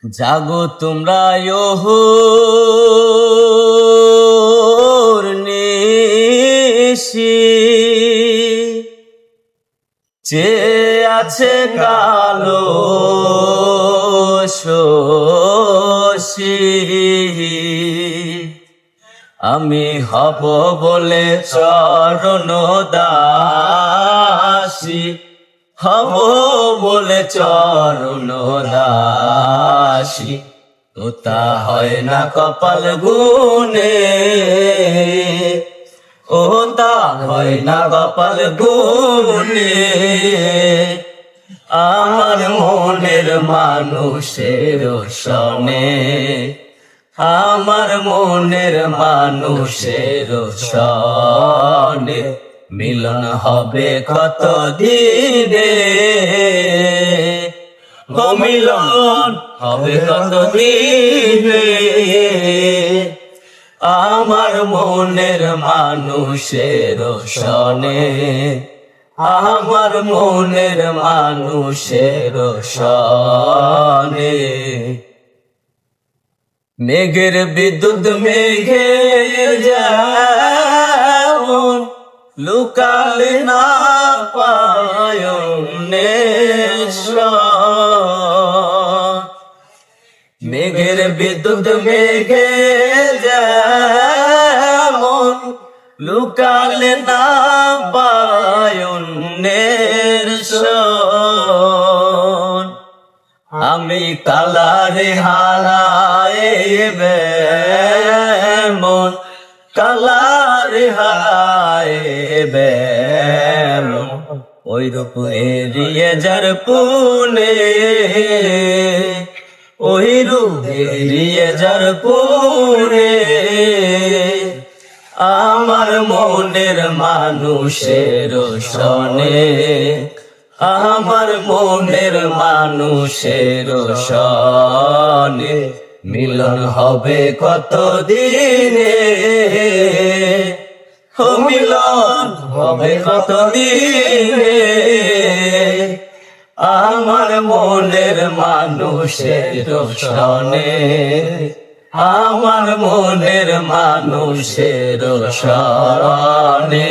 জাগো তোমরা ওহোর নিশি, চেয়ে আছে কালো শশী। আমি হব বলে চরণ দাসী, হব বলে চরণ দাসী। তো তা হয় না কপাল গুনে, ও তা হয় না কপাল গুনে। আমার মনের মানুষের সনে, আমার মনের মানুষের সনে মিলন হবে কত দিনে, ও মিলন হবে কত দিনে। আমার মনের মানুষের সনে, আমার মনের মানুষের সনে। মেঘের বিদ্যুৎ মেঘে যেমন লুকালে না পায় মেঘের বিদ্যুৎ মেঘে যেমন লুকালে না পায় আমি কালারে হারাইবে মন, কালারে হারাইবে ওই রূপ এড়িয়ে যার পুনে, ওই রূপ এড়িয়ে যার পুনে। আমার মনের মানুষের সনে, আমার মনের মানুষের সনে মিলন হবে কত দিনে, ও মিলন হবে কত দিনে। আমার মনের মানুষের সনে, আমার মনের মানুষের সনে।